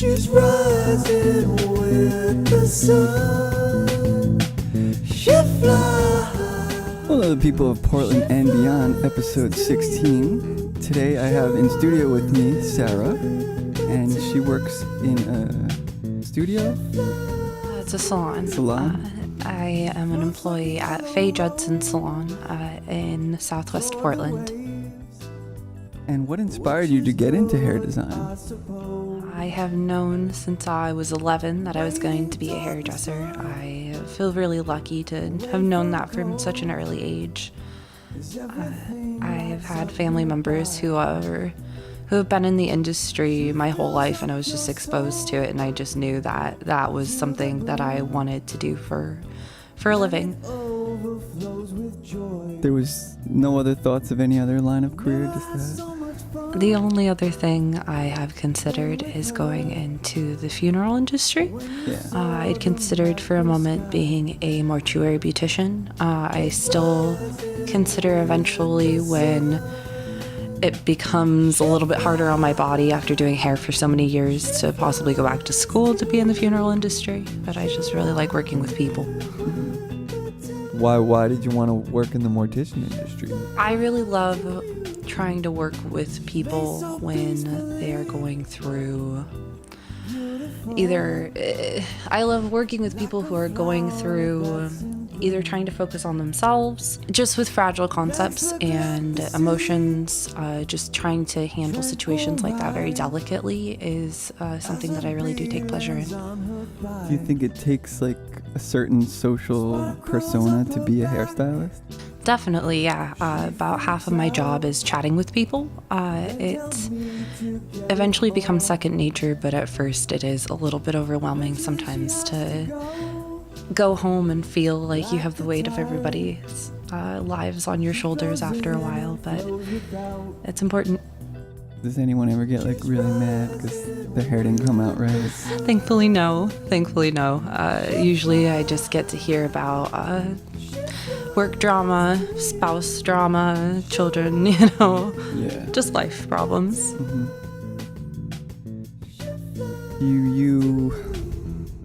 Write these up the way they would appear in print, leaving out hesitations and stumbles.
She's rising with the sun. She flies. Hello, people of Portland and beyond, episode 16. Today I have in studio with me Sara, and she works in a studio? It's a salon. Salon? I am an employee at Faye Judson Salon in Southwest Portland. And what inspired you to get into hair design? I have known since I was 11 that I was going to be a hairdresser. I feel really lucky to have known that from such an early age. I have had family members who have been in the industry my whole life, and I was just exposed to it, and I just knew that that was something that I wanted to do for a living. There was no other thoughts of any other line of career, just that? The only other thing I have considered is going into the funeral industry. Yeah. I'd considered for a moment being a mortuary beautician. I still consider eventually, when it becomes a little bit harder on my body after doing hair for so many years, to possibly go back to school to be in the funeral industry. But I just really like working with people. Why did you want to work in the mortician industry? I really love trying to work with people when they are going through I love working with people who are going through either trying to focus on themselves, just with fragile concepts and emotions, just trying to handle situations like that very delicately is something that I really do take pleasure in. Do you think it takes like a certain social persona to be a hairstylist? Definitely, yeah. About half of my job is chatting with people. It eventually becomes second nature, but at first it is a little bit overwhelming sometimes to go home and feel like you have the weight of everybody's lives on your shoulders after a while, but it's important. Does anyone ever get like really mad because their hair didn't come out right? Thankfully, no. Usually I just get to hear about work drama, spouse drama, children, just life problems. Mm-hmm. You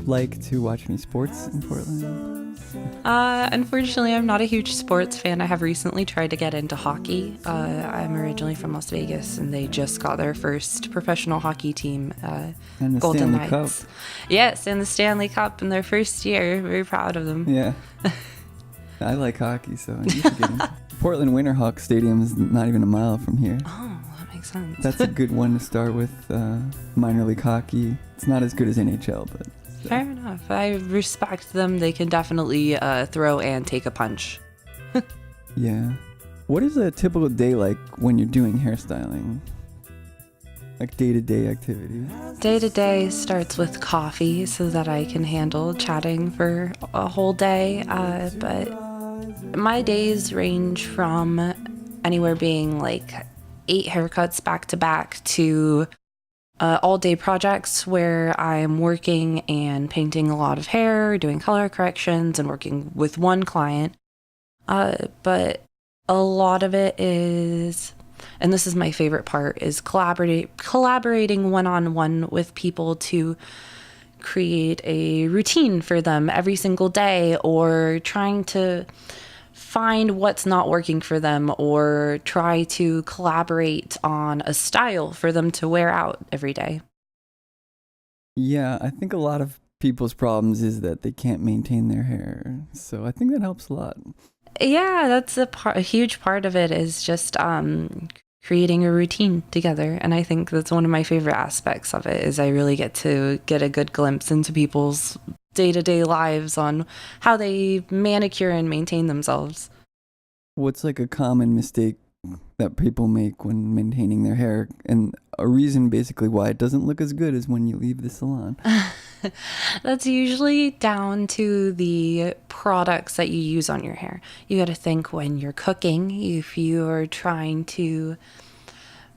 like to watch any sports in Portland? Unfortunately, I'm not a huge sports fan. I have recently tried to get into hockey. I'm originally from Las Vegas, and they just got their first professional hockey team, And the Golden Stanley Knights. Cup. Yes, and the Stanley Cup in their first year. Very proud of them. Yeah. I like hockey, so you should get into it. Portland Winterhawk Stadium is not even a mile from here. Oh, that makes sense. That's a good one to start with. Minor league hockey. It's not as good as NHL, but Fair enough. I respect them. They can definitely throw and take a punch. yeah. What is a typical day like when you're doing hairstyling? Like day-to-day activities? Day-to-day starts with coffee so that I can handle chatting for a whole day. But my days range from anywhere being like 8 haircuts back-to-back to all-day projects where I'm working and painting a lot of hair, doing color corrections, and working with one client. But a lot of it is, and this is my favorite part, is collaborating one-on-one with people to create a routine for them every single day, or trying to find what's not working for them, or try to collaborate on a style for them to wear out every day. Yeah, I think a lot of people's problems is that they can't maintain their hair. So I think that helps a lot. Yeah, that's a huge part of it, is just creating a routine together. And I think that's one of my favorite aspects of it, is I really get to get a good glimpse into people's day-to-day lives on how they manicure and maintain themselves. What's like a common mistake that people make when maintaining their hair, and a reason basically why it doesn't look as good as when you leave the salon? That's usually down to the products that you use on your hair. You got to think when you're cooking, if you're trying to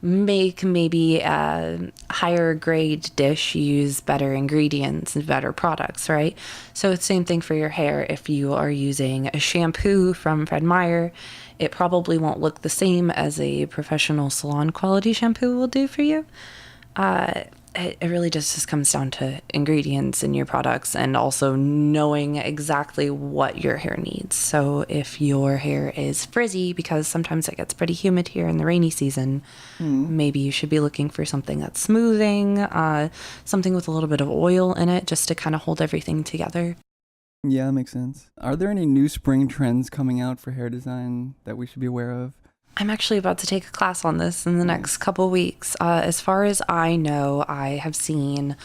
make maybe a higher grade dish, you use better ingredients and better products, right? So it's the same thing for your hair. If you are using a shampoo from Fred Meyer, it probably won't look the same as a professional salon quality shampoo will do for you. it really just comes down to ingredients in your products and also knowing exactly what your hair needs. So if your hair is frizzy, because sometimes it gets pretty humid here in the rainy season, maybe you should be looking for something that's smoothing, something with a little bit of oil in it just to kind of hold everything together. Yeah, that makes sense. Are there any new spring trends coming out for hair design that we should be aware of? I'm actually about to take a class on this in the next couple weeks. As far as I know, I have seen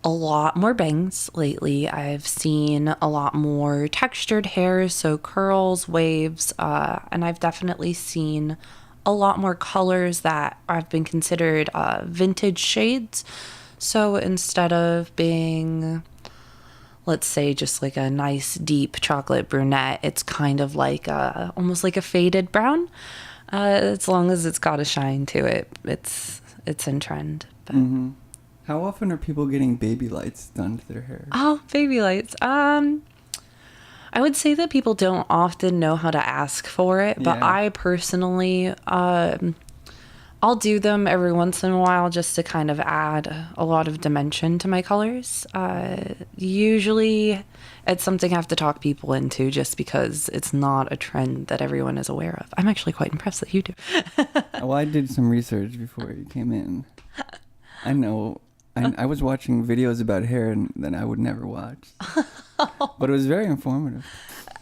a lot more bangs lately. I've seen a lot more textured hair, so curls, waves, and I've definitely seen a lot more colors that have been considered vintage shades. So instead of being, let's say, just like a nice deep chocolate brunette, it's kind of like almost like a faded brown. As long as it's got a shine to it, it's in trend. But. How often are people getting baby lights done to their hair? Oh, baby lights. I would say that people don't often know how to ask for it, but Yeah. I personally, I'll do them every once in a while just to kind of add a lot of dimension to my colors. Usually it's something I have to talk people into just because it's not a trend that everyone is aware of. I'm actually quite impressed that you do. Well, I did some research before you came in. I know. I was watching videos about hair and that I would never watch. But it was very informative.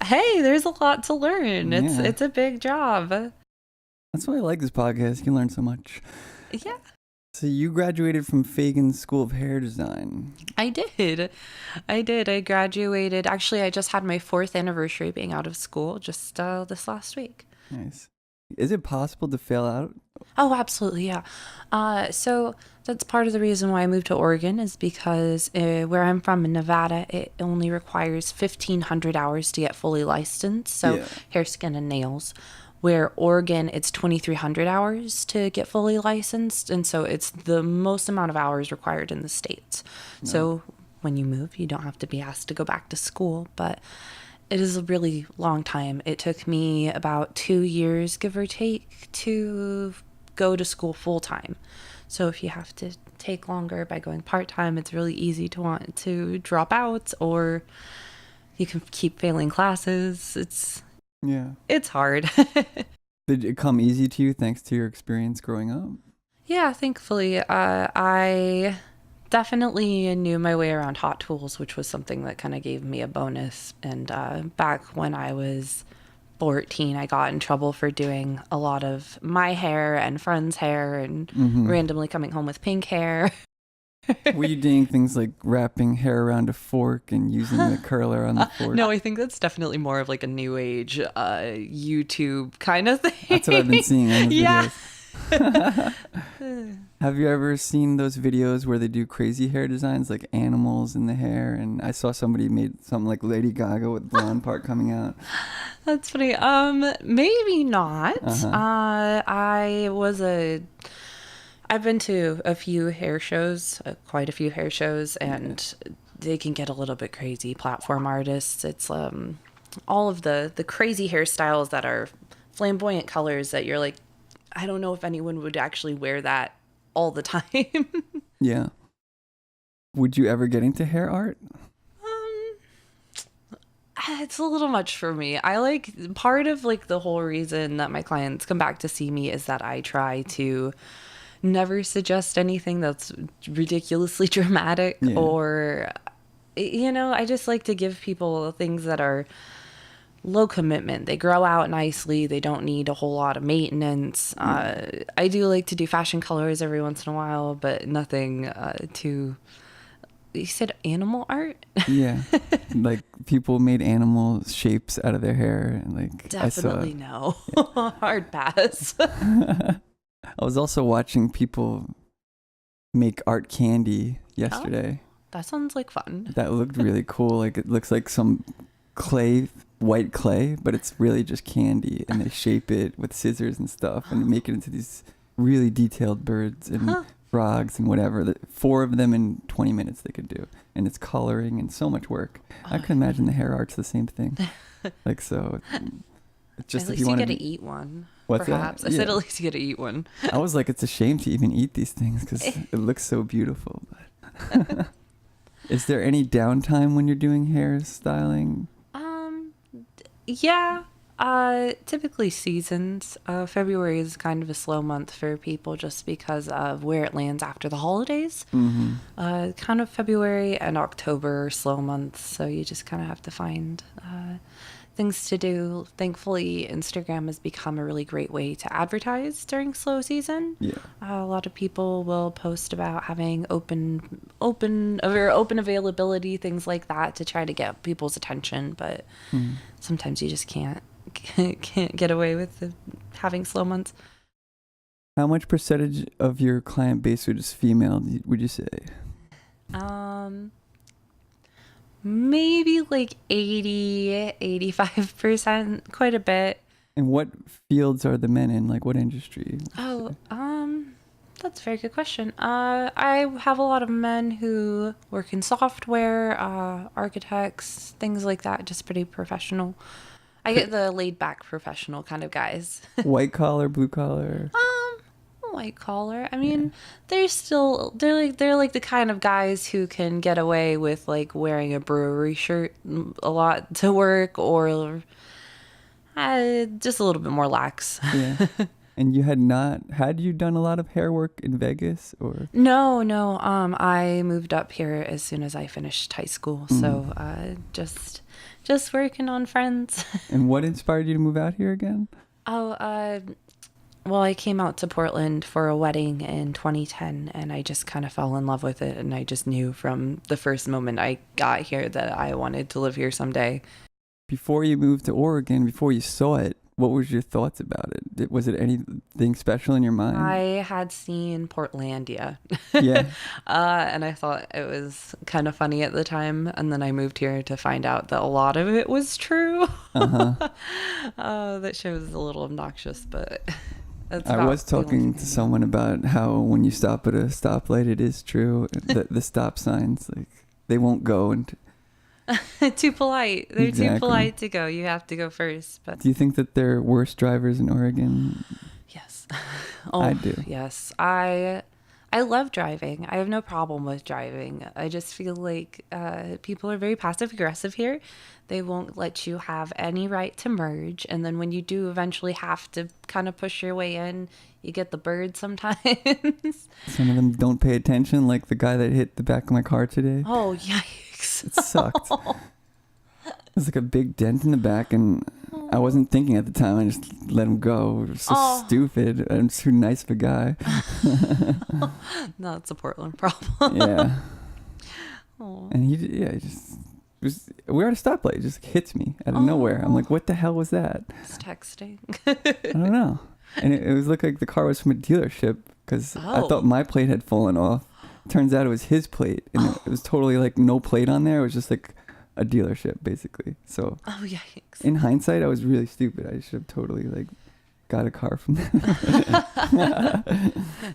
Hey, there's a lot to learn. Yeah. It's a big job. That's why I like this podcast. You can learn so much. Yeah. So you graduated from Fagan School of Hair Design. I did. I graduated. Actually, I just had my 4th anniversary being out of school just this last week. Nice. Is it possible to fail out? Oh, absolutely, yeah. So that's part of the reason why I moved to Oregon is because where I'm from in Nevada, it only requires 1,500 hours to get fully licensed. So Yeah. hair, skin, and nails. Where Oregon, it's 2,300 hours to get fully licensed. And so it's the most amount of hours required in the States. No. So when you move, you don't have to be asked to go back to school. But it is a really long time. It took me about 2 years, give or take, to go to school full time. So if you have to take longer by going part time, it's really easy to want to drop out, or you can keep failing classes. It's hard. Did it come easy to you thanks to your experience growing up? Yeah, thankfully. I definitely knew my way around hot tools, which was something that kind of gave me a bonus. And back when I was 14, I got in trouble for doing a lot of my hair and friends' hair and randomly coming home with pink hair. Were you doing things like wrapping hair around a fork and using the curler on the fork? No, I think that's definitely more of like a new age YouTube kind of thing. That's what I've been seeing on the Yeah. videos. Have you ever seen those videos where they do crazy hair designs, like animals in the hair? And I saw somebody made something like Lady Gaga with blonde part coming out. That's funny. Maybe not. I've been to a few hair shows, quite a few hair shows, and they can get a little bit crazy. Platform artists, it's all of the crazy hairstyles that are flamboyant colors that you're like, I don't know if anyone would actually wear that all the time. Yeah. Would you ever get into hair art? It's a little much for me. I like, part of like the whole reason that my clients come back to see me is that I try to never suggest anything that's ridiculously dramatic or, I just like to give people things that are low commitment. They grow out nicely. They don't need a whole lot of maintenance. I do like to do fashion colors every once in a while, but nothing too... You said animal art? Yeah. Like people made animal shapes out of their hair. And like Definitely no. Hard pass. I was also watching people make art candy yesterday. Oh, that sounds like fun. That looked really cool. Like it looks like some clay, white clay, but it's really just candy. And they shape it with scissors and stuff and make it into these really detailed birds and frogs and whatever. 4 of them in 20 minutes they could do. And it's coloring and so much work. I can imagine the hair art's the same thing. Like, so it's just At if least you you want get to eat one. What's perhaps. that? I said Yeah. at least you get to eat one. I was like, it's a shame to even eat these things because it looks so beautiful. But is there any downtime when you're doing hairstyling? Yeah. Typically seasons. February is kind of a slow month for people just because of where it lands after the holidays. Mm-hmm. Kind of February and October are slow months, so you just kind of have to find things to do. Thankfully, Instagram has become a really great way to advertise during slow season. Yeah. A lot of people will post about having open availability, things like that, to try to get people's attention. But sometimes you just can't get away with having slow months. How much percentage of your client base is female, would you say? Maybe like 85%, quite a bit. And what fields are the men in? Like what industry? That's a very good question. I have a lot of men who work in software, architects, things like that, just pretty professional. I get the laid back professional kind of guys. White collar, blue collar? White collar. I mean, they're like the kind of guys who can get away with like wearing a brewery shirt a lot to work, or just a little bit more lax. Yeah. And had you done a lot of hair work in Vegas or? No. I moved up here as soon as I finished high school, so just working on friends. And what inspired you to move out here again? Well, I came out to Portland for a wedding in 2010, and I just kind of fell in love with it, and I just knew from the first moment I got here that I wanted to live here someday. Before you moved to Oregon, before you saw it, what was your thoughts about it? Was it anything special in your mind? I had seen Portlandia. Yeah. And I thought it was kind of funny at the time, and then I moved here to find out that a lot of it was true. Uh-huh. That show was a little obnoxious, but... I was talking to someone about how when you stop at a stoplight, it is true. The stop signs, like, they won't go. And too polite. They're Exactly. too polite to go. You have to go first. But do you think that they're worse drivers in Oregon? yes. I do. Yes. I love driving. I have no problem with driving. I just feel like people are very passive aggressive here. They won't let you have any right to merge. And then when you do eventually have to kind of push your way in, you get the bird sometimes. Some of them don't pay attention, like the guy that hit the back of my car today. Oh, yikes. It sucked. There's like a big dent in the back, and I wasn't thinking at the time. I just let him go. It was so stupid. I'm too nice of a guy. No, it's a Portland problem. Yeah. Aw. And he we were at a stoplight. It just hits me out of nowhere. I'm like, what the hell was that? It's texting. I don't know. And it was looked like the car was from a dealership because I thought my plate had fallen off. Turns out it was his plate, and it was totally like no plate on there. It was just like a dealership, basically. So Oh, yikes. in hindsight, I was really stupid. I should have totally like got a car from them.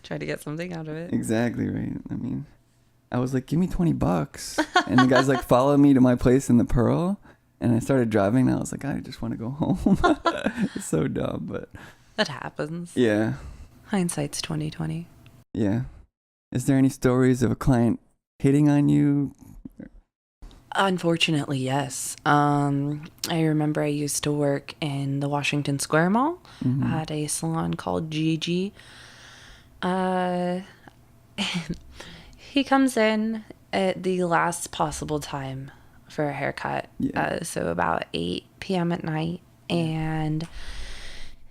Try to get something out of it. Exactly right. I mean, I was like, give me $20. And the guy's like, follow me to my place in the Pearl. And I started driving, and I was like, I just want to go home. It's so dumb, but That happens. yeah. Hindsight's 20/20. Yeah. Is there any stories of a client hitting on you? Unfortunately, yes. I remember I used to work in the Washington Square Mall at a salon called Gigi. He comes in at the last possible time for a haircut. Yeah. So about 8 p.m. at night. And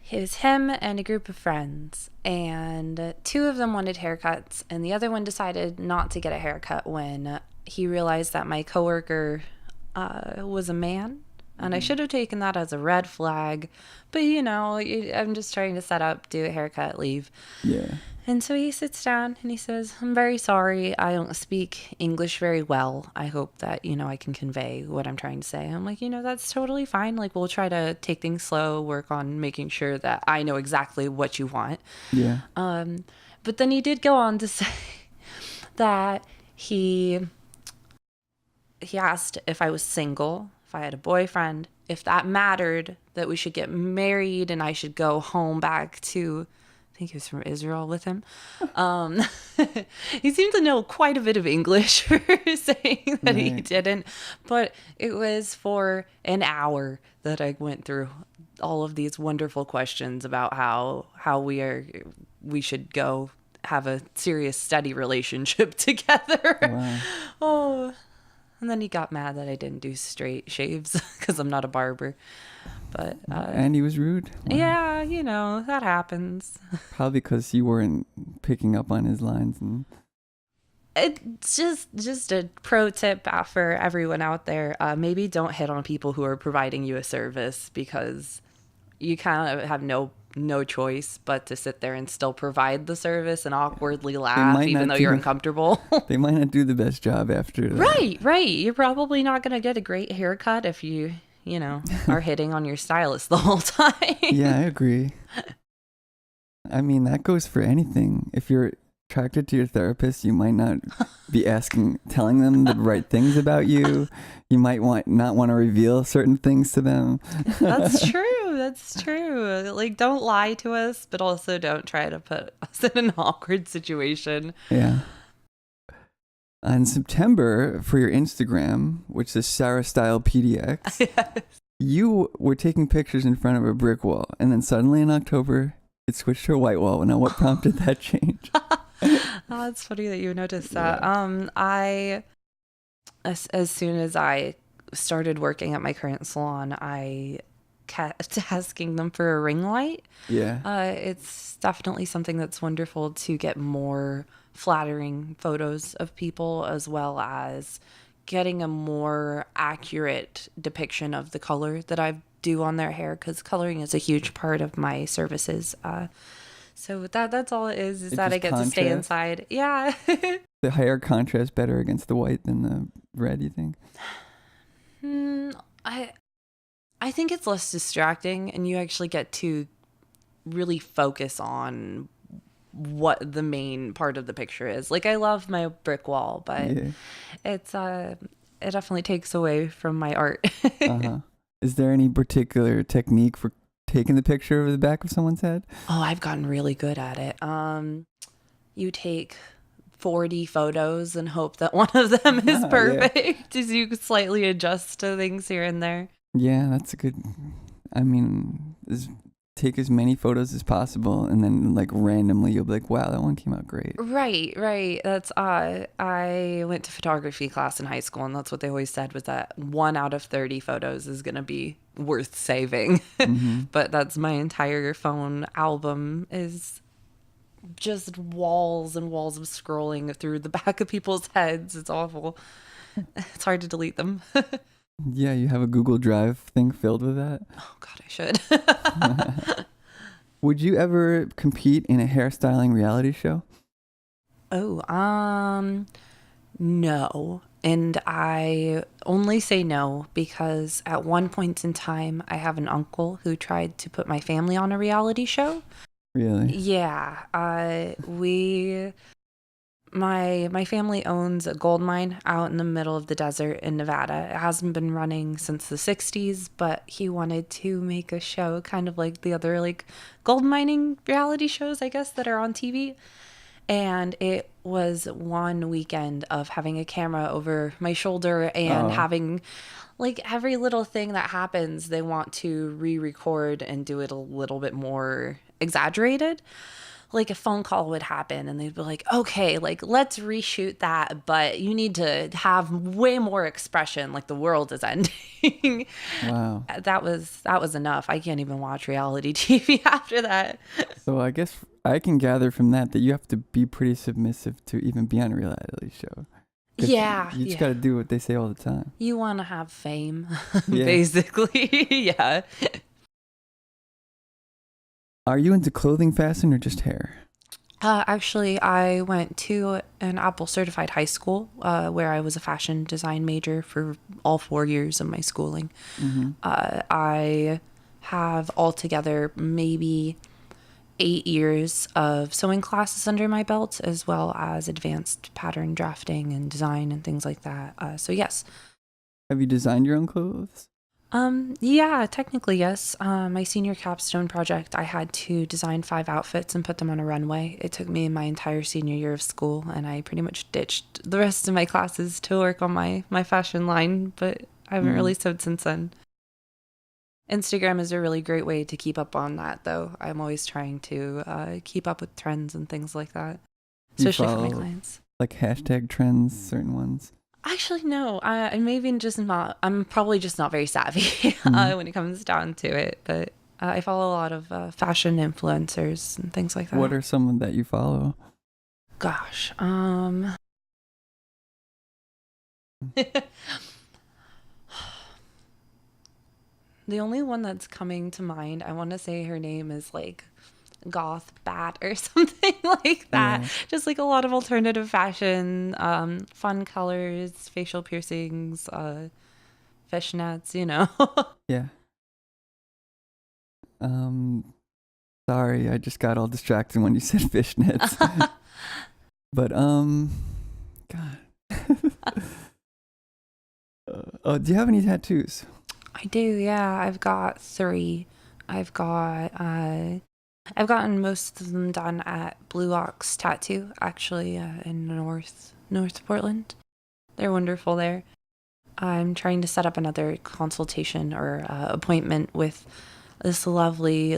it was him and a group of friends. And 2 of them wanted haircuts. And the other one decided not to get a haircut when he realized that my coworker was a man. And I should have taken that as a red flag. But, you know, I'm just trying to set up, do a haircut, leave. Yeah. And so he sits down and he says, I'm very sorry. I don't speak English very well. I hope that, you know, I can convey what I'm trying to say. I'm like, you know, that's totally fine. Like, we'll try to take things slow, work on making sure that I know exactly what you want. Yeah. But then he did go on to say that he asked if I was single, if I had a boyfriend, if that mattered, that we should get married and I should go home back to, I think he was from Israel with him. He seemed to know quite a bit of English for saying that he didn't, but it was for an hour that I went through all of these wonderful questions about how we should go have a serious, steady relationship together. Wow. Oh, and then he got mad that I didn't do straight shaves because I'm not a barber. But and he was rude. Wow. yeah, you know, that happens. Probably because you weren't picking up on his lines. And It's just a pro tip for everyone out there. Maybe don't hit on people who are providing you a service, because you kind of have no choice but to sit there and still provide the service and awkwardly laugh even though you're uncomfortable. They might not do the best job after that. Right. You're probably not going to get a great haircut if you know, are hitting on your stylist the whole time. Yeah, I agree. I mean, that goes for anything. If you're attracted to your therapist, you might not be telling them the right things about you. You might not want to reveal certain things to them. That's true. Like, don't lie to us, but also don't try to put us in an awkward situation. Yeah. In September, for your Instagram, which is Sara Style PDX, Yes. you were taking pictures in front of a brick wall, and then suddenly in October, it switched to a white wall. Now, what prompted that change? Oh, it's funny that you noticed that. Yeah. As soon as I started working at my current salon, I kept asking them for a ring light. Yeah. It's definitely something that's wonderful to get more flattering photos of people, as well as getting a more accurate depiction of the color that I do on their hair, because coloring is a huge part of my services. So that's all it is that I get to stay inside. Yeah. The hair contrast better against the white than the red, you think? I think it's less distracting, and you actually get to really focus on what the main part of the picture is. Like, I love my brick wall, but it's it definitely takes away from my art. Uh-huh. Is there any particular technique for taking the picture of the back of someone's head? Oh, I've gotten really good at it. You take 40 photos and hope that one of them is perfect, as you slightly adjust to things here and there. Yeah, that's a good, I mean, take as many photos as possible, and then like randomly you'll be like, wow, that one came out great. Right. That's I went to photography class in high school, and that's what they always said, was that 1 out of 30 photos is going to be worth saving. Mm-hmm. But that's my entire phone album is just walls and walls of scrolling through the back of people's heads. It's awful. It's hard to delete them. Yeah, you have a Google Drive thing filled with that? Oh, God, I should. Would you ever compete in a hairstyling reality show? Oh, no. And I only say no because at one point in time, I have an uncle who tried to put my family on a reality show. Really? Yeah. My family owns a gold mine out in the middle of the desert in Nevada. It hasn't been running since the 60s, but he wanted to make a show kind of like the other like gold mining reality shows, I guess, that are on TV. And it was one weekend of having a camera over my shoulder and having like every little thing that happens, they want to re-record and do it a little bit more exaggerated. Like a phone call would happen and they'd be like, okay, like let's reshoot that, but you need to have way more expression, like the world is ending. Wow. That was enough. I can't even watch reality TV after that. So I guess I can gather from that you have to be pretty submissive to even be on a reality show. Yeah. You just got to do what they say all the time. You want to have fame, basically. Yeah. Are you into clothing fashion or just hair? Actually, I went to an Apple certified high school where I was a fashion design major for all 4 years of my schooling. Mm-hmm. I have altogether maybe 8 years of sewing classes under my belt, as well as advanced pattern drafting and design and things like that. So yes. Have you designed your own clothes? Yeah, technically, yes. My senior capstone project, I had to design 5 outfits and put them on a runway. It took me my entire senior year of school, and I pretty much ditched the rest of my classes to work on my fashion line, but I haven't really sewed since then. Instagram is a really great way to keep up on that, though. I'm always trying to keep up with trends and things like that, Do you especially for my follow, clients. like, hashtag trends, certain ones? Actually, no. I maybe just not. I'm probably just not very savvy when it comes down to it. But I follow a lot of fashion influencers and things like that. What are some that you follow? Gosh, the only one that's coming to mind, I want to say her name is like Goth Bat or something like that. Yeah. Just like a lot of alternative fashion, fun colors, facial piercings, fishnets, you know. Yeah. Sorry, I just got all distracted when you said fishnets. But God. Oh, do you have any tattoos? I do, yeah. I've got 3. I've gotten most of them done at Blue Ox Tattoo, actually, in North Portland. They're wonderful there. I'm trying to set up another consultation or appointment with this lovely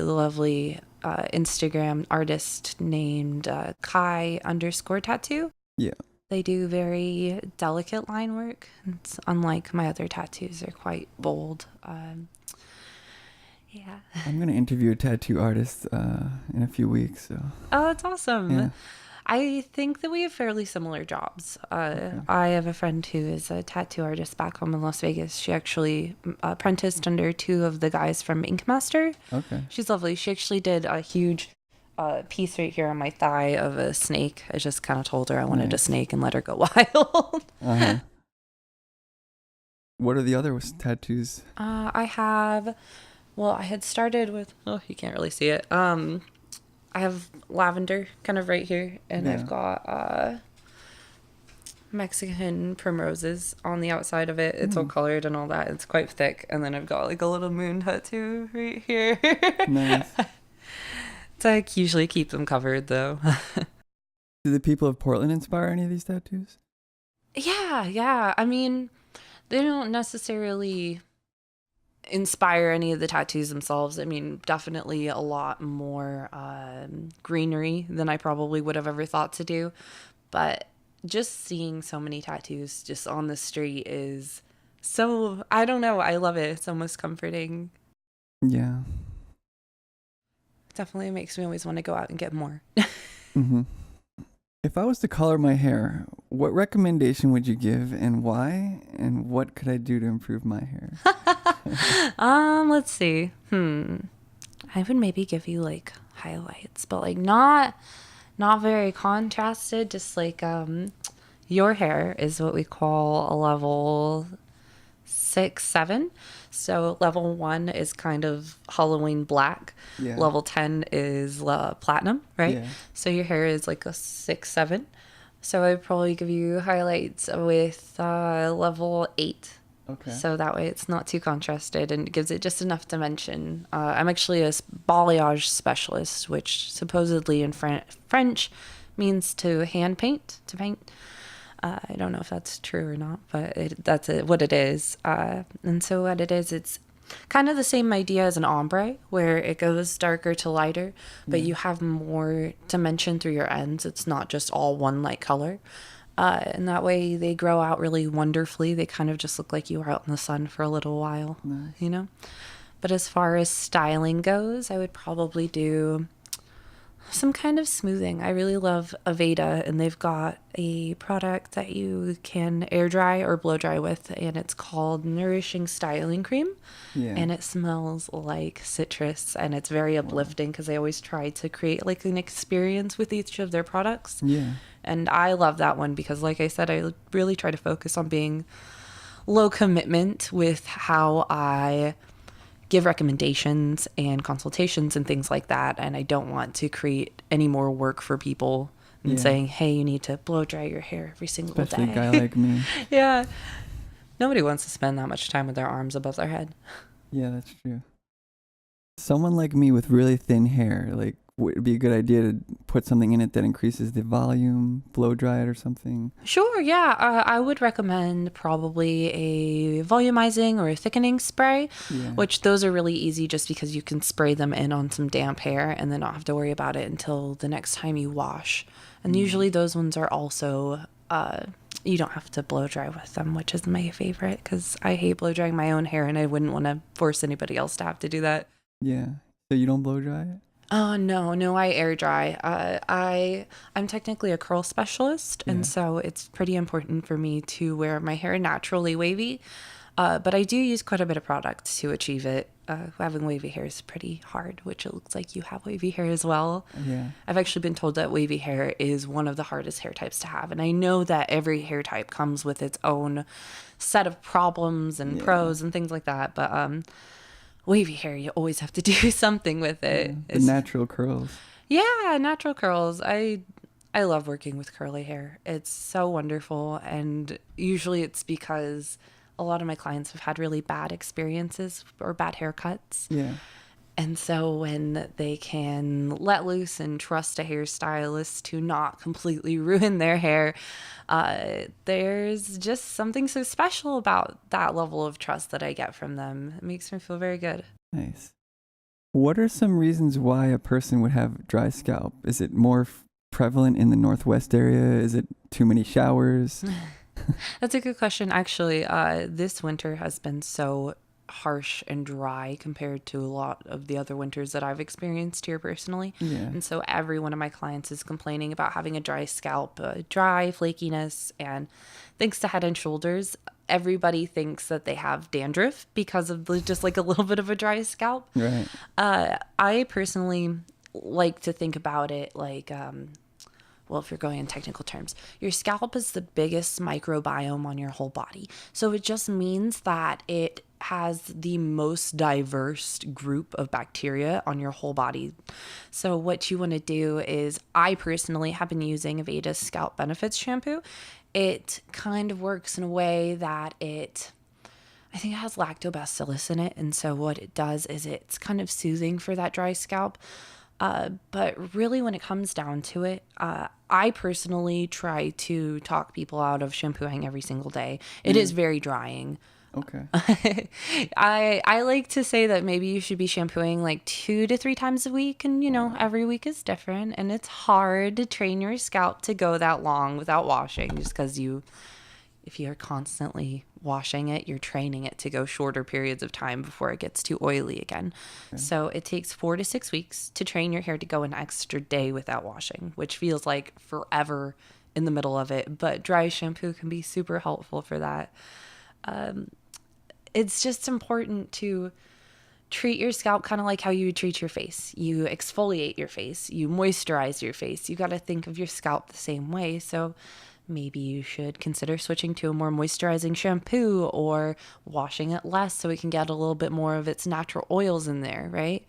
Instagram artist named Kai_tattoo. Yeah. They do very delicate line work. It's unlike my other tattoos. They're quite bold. Yeah. I'm going to interview a tattoo artist in a few weeks. So. Oh, that's awesome. Yeah. I think that we have fairly similar jobs. Okay. I have a friend who is a tattoo artist back home in Las Vegas. She actually apprenticed under 2 of the guys from Ink Master. Okay. She's lovely. She actually did a huge piece right here on my thigh of a snake. I just kind of told her I wanted a snake and let her go wild. Uh-huh. What are the other tattoos? I had started with, oh, you can't really see it. I have lavender kind of right here, and Yeah. I've got Mexican primroses on the outside of it. It's all colored and all that. It's quite thick. And then I've got like a little moon tattoo right here. Nice. So I usually keep them covered though. Do the people of Portland inspire any of these tattoos? Yeah. I mean, they don't necessarily inspire any of the tattoos themselves. I mean, definitely a lot more greenery than I probably would have ever thought to do. But just seeing so many tattoos just on the street is so, I don't know, I love it. It's almost comforting. Yeah. Definitely makes me always want to go out and get more. Mm-hmm. If I was to color my hair, what recommendation would you give and why? And what could I do to improve my hair? Let's see. I would maybe give you like highlights, but like not very contrasted, just like your hair is what we call a level 6, 7. So level 1 is kind of Halloween black. Yeah. Level 10 is platinum, right? Yeah. So your hair is like a 6, 7. So I'd probably give you highlights with level 8. Okay. So that way it's not too contrasted and it gives it just enough dimension. I'm actually a balayage specialist, which supposedly in French means to hand paint, to paint. I don't know if that's true or not, but that's what it is. And so what it is, it's kind of the same idea as an ombre, where it goes darker to lighter, but you have more dimension through your ends. It's not just all one light color. And that way they grow out really wonderfully. They kind of just look like you were out in the sun for a little while, you know? But as far as styling goes, I would probably do some kind of smoothing. I really love Aveda, and they've got a product that you can air dry or blow dry with, and it's called Nourishing Styling Cream. Yeah. And it smells like citrus, and it's very uplifting because they always try to create like an experience with each of their products. Yeah. And I love that one because, like I said, I really try to focus on being low commitment with how I give recommendations and consultations and things like that. And I don't want to create any more work for people and saying, hey, you need to blow dry your hair every single Especially day. a guy like me. Yeah. Nobody wants to spend that much time with their arms above their head. Yeah, that's true. Someone like me with really thin hair, like, would it be a good idea to put something in it that increases the volume, blow dry it or something? Sure, yeah. I would recommend probably a volumizing or a thickening spray, Yeah. which those are really easy just because you can spray them in on some damp hair and then not have to worry about it until the next time you wash. And usually those ones are also, you don't have to blow dry with them, which is my favorite because I hate blow drying my own hair and I wouldn't want to force anybody else to have to do that. Yeah. So you don't blow dry it? Oh, no, I air dry. I'm technically a curl specialist, Yeah. and so it's pretty important for me to wear my hair naturally wavy. But I do use quite a bit of product to achieve it. Having wavy hair is pretty hard, which it looks like you have wavy hair as well. Yeah. I've actually been told that wavy hair is one of the hardest hair types to have, and I know that every hair type comes with its own set of problems and pros and things like that, but wavy hair, you always have to do something with it. Yeah. The natural curls. Yeah, natural curls. I love working with curly hair. It's so wonderful, and usually it's because a lot of my clients have had really bad experiences or bad haircuts. Yeah. And so when they can let loose and trust a hairstylist to not completely ruin their hair, there's just something so special about that level of trust that I get from them. It makes me feel very good. Nice. What are some reasons why a person would have dry scalp? Is it more prevalent in the Northwest area? Is it too many showers? That's a good question. Actually, this winter has been so harsh and dry compared to a lot of the other winters that I've experienced here personally. Yeah. And so every one of my clients is complaining about having a dry scalp, dry flakiness, and thanks to Head and Shoulders, everybody thinks that they have dandruff because of just like a little bit of a dry scalp. Right. I personally like to think about it like, well, if you're going in technical terms, your scalp is the biggest microbiome on your whole body. So it just means that it has the most diverse group of bacteria on your whole body. So what you want to do is, I personally have been using Aegeus Scalp Benefits shampoo. It kind of works in a way that I think it has lactobacillus in it. And so what it does is it's kind of soothing for that dry scalp. But really when it comes down to it, I personally try to talk people out of shampooing every single day. It is very drying. Okay. I like to say that maybe you should be shampooing like 2 to 3 times a week, and every week is different, and it's hard to train your scalp to go that long without washing, just because if you're constantly washing it, you're training it to go shorter periods of time before it gets too oily again. Okay. So it takes 4 to 6 weeks to train your hair to go an extra day without washing, which feels like forever in the middle of it, but dry shampoo can be super helpful for that. It's just important to treat your scalp kind of like how you would treat your face. You exfoliate your face, you moisturize your face. You got to think of your scalp the same way. So maybe you should consider switching to a more moisturizing shampoo or washing it less so it can get a little bit more of its natural oils in there, right?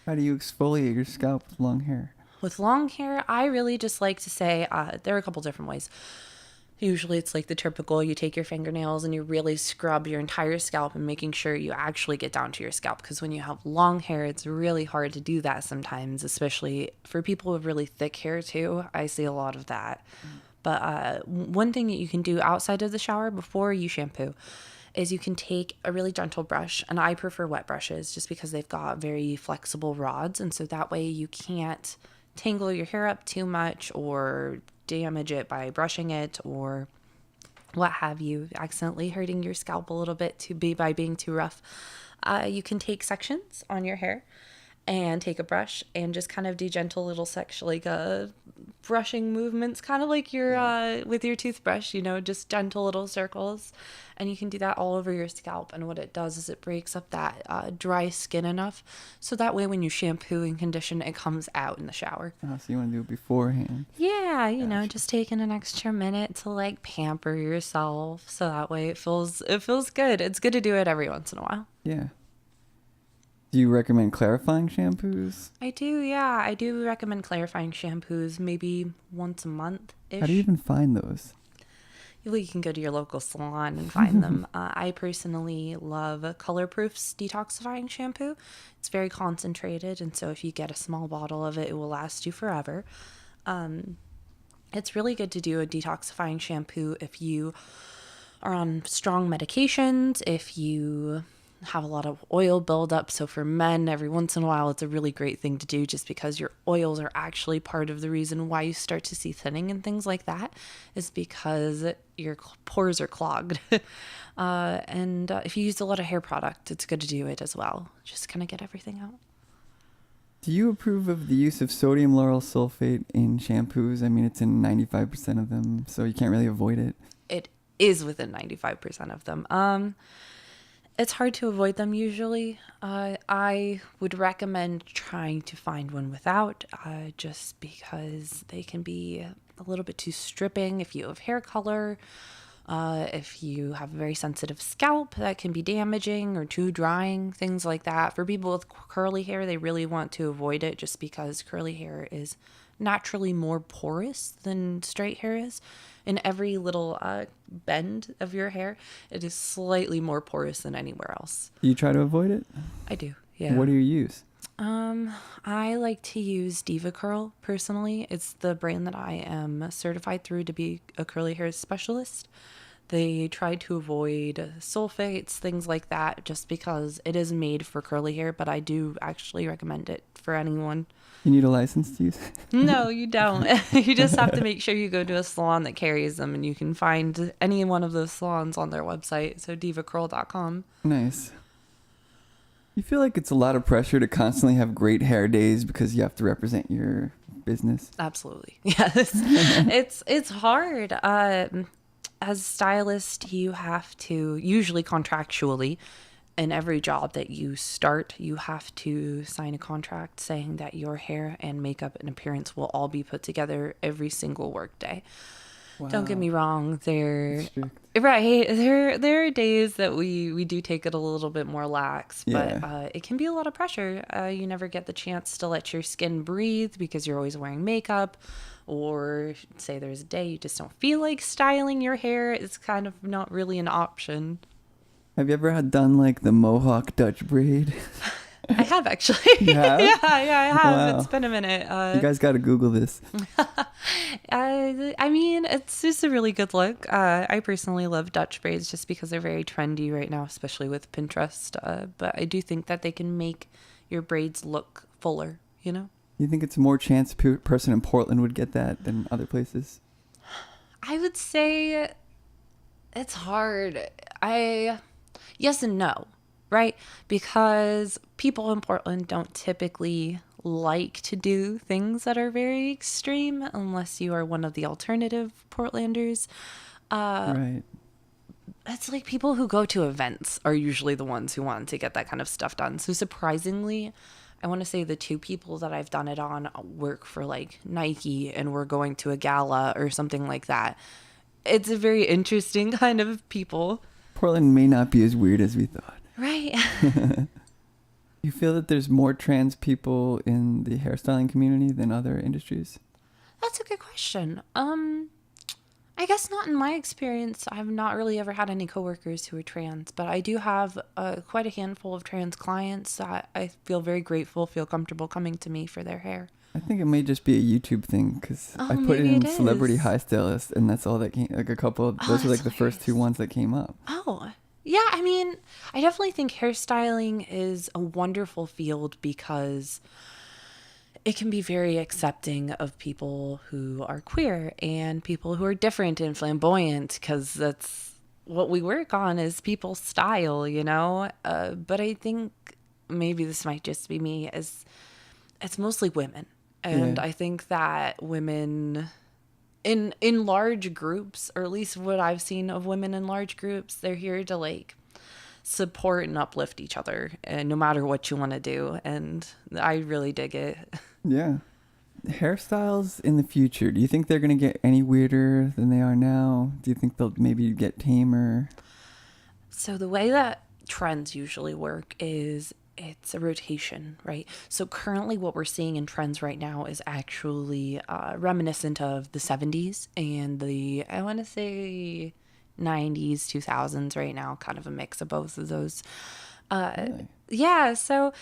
How do you exfoliate your scalp with long hair? With long hair, I really just like to say there are a couple different ways. Usually it's like the typical, you take your fingernails and you really scrub your entire scalp and making sure you actually get down to your scalp. Because when you have long hair, it's really hard to do that sometimes, especially for people with really thick hair too. I see a lot of that. But one thing that you can do outside of the shower before you shampoo is you can take a really gentle brush, and I prefer wet brushes just because they've got very flexible rods, and so that way you can't tangle your hair up too much or damage it by brushing it or what have you, accidentally hurting your scalp a little bit by being too rough. You can take sections on your hair and take a brush and just kind of do gentle little brushing movements, kind of like your with your toothbrush, just gentle little circles. And you can do that all over your scalp. And what it does is it breaks up that dry skin enough so that way when you shampoo and condition, it comes out in the shower. Oh, so you want to do it beforehand? Yeah, just taking an extra minute to pamper yourself so that way it feels good. It's good to do it every once in a while. Yeah. Do you recommend clarifying shampoos? I do, yeah. I do recommend clarifying shampoos maybe once a month-ish. How do you even find those? Well, you can go to your local salon and find them. I personally love Color Proof's detoxifying shampoo. It's very concentrated, and so if you get a small bottle of it, it will last you forever. It's really good to do a detoxifying shampoo if you are on strong medications, if you have a lot of oil buildup. So for men, every once in a while, it's a really great thing to do, just because your oils are actually part of the reason why you start to see thinning and things like that, is because your pores are clogged. And if you use a lot of hair product, it's good to do it as well. Just kind of get everything out. Do you approve of the use of sodium lauryl sulfate in shampoos? I mean, it's in 95% of them, so you can't really avoid it. It is within 95% of them. It's hard to avoid them usually. I would recommend trying to find one without, just because they can be a little bit too stripping if you have hair color. If you have a very sensitive scalp, that can be damaging, or too drying, things like that. For people with curly hair, they really want to avoid it, just because curly hair is naturally more porous than straight hair is. In every little bend of your hair, it is slightly more porous than anywhere else. Do you try to avoid it? I do, yeah. What do you use? I like to use Diva Curl personally. It's the brand that I am certified through to be a curly hair specialist. They try to avoid sulfates, things like that, just because it is made for curly hair, but I do actually recommend it for anyone. You need a license to use it? No, you don't. You just have to make sure you go to a salon that carries them, and you can find any one of those salons on their website, so divacurl.com. Nice. You feel like it's a lot of pressure to constantly have great hair days because you have to represent your business? Absolutely. Yes. It's hard. As a stylist, you have to, usually contractually, in every job that you start, you have to sign a contract saying that your hair and makeup and appearance will all be put together every single work day. Wow. Don't get me wrong, there are days that we do take it a little bit more lax, but it can be a lot of pressure. You never get the chance to let your skin breathe because you're always wearing makeup, or say there's a day you just don't feel like styling your hair. It's kind of not really an option. Have you ever done like the Mohawk Dutch braid? I have, actually. You have? Yeah, I have. Wow. It's been a minute. You guys got to Google this. I mean, it's just a really good look. I personally love Dutch braids just because they're very trendy right now, especially with Pinterest. But I do think that they can make your braids look fuller, you know? You think it's more chance a person in Portland would get that than other places? I would say it's hard. Yes and no, right? Because people in Portland don't typically like to do things that are very extreme unless you are one of the alternative Portlanders. Right. It's like people who go to events are usually the ones who want to get that kind of stuff done. So surprisingly, I want to say the two people that I've done it on work for like Nike, and we're going to a gala or something like that. It's a very interesting kind of people. Portland may not be as weird as we thought. Right. You feel that there's more trans people in the hairstyling community than other industries? That's a good question. I guess not in my experience. I've not really ever had any coworkers who are trans, but I do have quite a handful of trans clients that I feel very grateful, feel comfortable coming to me for their hair. I think it may just be a YouTube thing because I put in Celebrity Hairstylist, and that's all that came. Like a couple of those were like the first two ones that came up. Oh, yeah. I mean, I definitely think hairstyling is a wonderful field because it can be very accepting of people who are queer and people who are different and flamboyant, because that's what we work on is people's style, you know? But I think maybe this might just be me, as it's mostly women. And I think that women in large groups, or at least what I've seen of women in large groups, they're here to like support and uplift each other, and no matter what you want to do. And I really dig it. Yeah. Hairstyles in the future, do you think they're going to get any weirder than they are now? Do you think they'll maybe get tamer? So the way that trends usually work is it's a rotation, right? So currently what we're seeing in trends right now is actually reminiscent of the 70s and the, I want to say 90s, 2000s right now, kind of a mix of both of those. Really? Yeah, so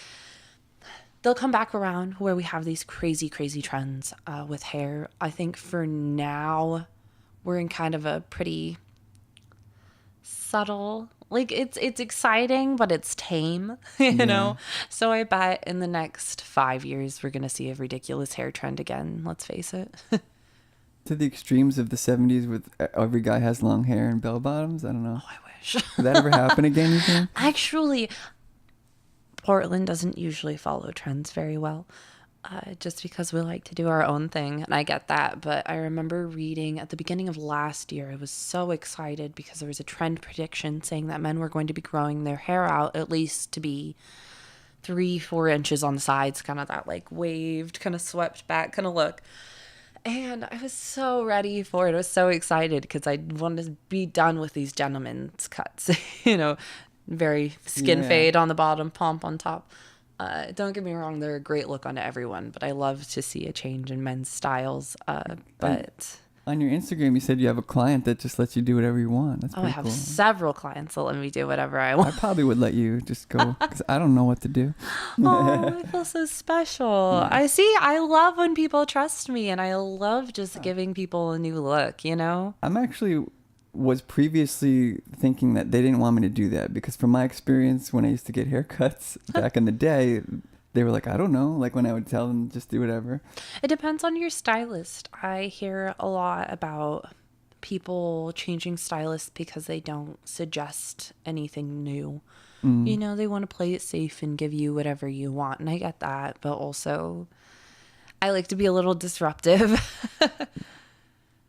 they'll come back around where we have these crazy, crazy trends with hair. I think for now, we're in kind of a pretty subtle, like it's exciting, but it's tame, you know? So I bet in the next 5 years, we're going to see a ridiculous hair trend again. Let's face it. To the extremes of the 70s with every guy has long hair and bell bottoms. I don't know. Oh, I wish. Did that ever happen again, you think? Actually, Portland doesn't usually follow trends very well, just because we like to do our own thing, and I get that. But I remember reading at the beginning of last year, I was so excited because there was a trend prediction saying that men were going to be growing their hair out at least to be 3-4 inches on the sides, kind of that like waved, kind of swept back kind of look. And I was so ready for it. I was so excited because I wanted to be done with these gentlemen's cuts, you know, very skin fade on the bottom, pomp on top. Don't get me wrong, they're a great look on everyone, but I love to see a change in men's styles. But on your Instagram, you said you have a client that just lets you do whatever you want. That's I pretty have cool. several clients that let me do whatever I I want. probably would let you just go because I don't know what to do. Oh, I feel so special. I love when people trust me, and I love just giving people a new look, you know? I'm actually was previously thinking that they didn't want me to do that because from my experience when I used to get haircuts back in the day, they were like, I don't know, like when I would tell them just do whatever. It depends on your stylist. I hear a lot about people changing stylists because they don't suggest anything new. You know, they want to play it safe and give you whatever you want, and I get that, but also I like to be a little disruptive.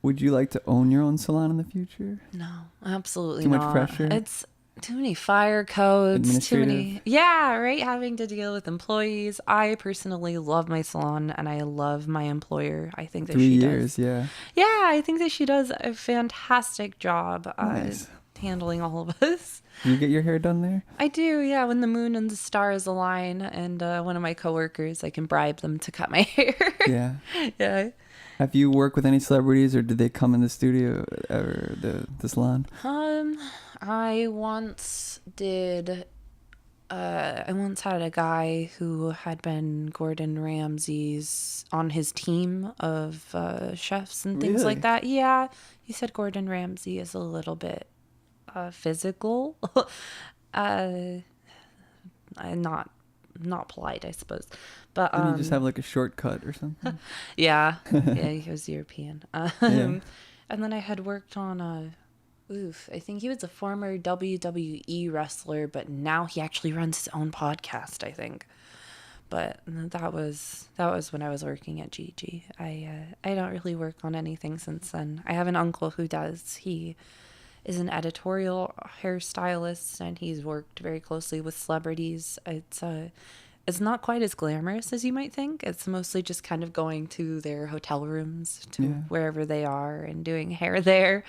Would you like to own your own salon in the future? No, absolutely Too much not. pressure? It's too many fire codes, too many. Administrative? Yeah, right? Having to deal with employees. I personally love my salon and I love my employer. I think that 3 she years, does. yeah. Yeah, I think that she does a fantastic job Nice. handling all of us. Do you get your hair done there? I do, yeah. When the moon and the stars align, and one of my coworkers, I can bribe them to cut my hair. Yeah. Yeah. Have you worked with any celebrities or did they come in the studio or the salon? I once did. I once had a guy who had been Gordon Ramsay's on his team of chefs and things Really? like that. Yeah, he said Gordon Ramsay is a little bit physical. Not polite, I suppose. But Didn't you just have like a shortcut or something? yeah, yeah, he was European. Yeah. And then I had worked on I think he was a former WWE wrestler, but now he actually runs his own podcast, I think. But that was when I was working at GG. I don't really work on anything since then. I have an uncle who does. He is an editorial hairstylist, and he's worked very closely with celebrities. It's not quite as glamorous as you might think. It's mostly just kind of going to their hotel rooms, to wherever they are, and doing hair there.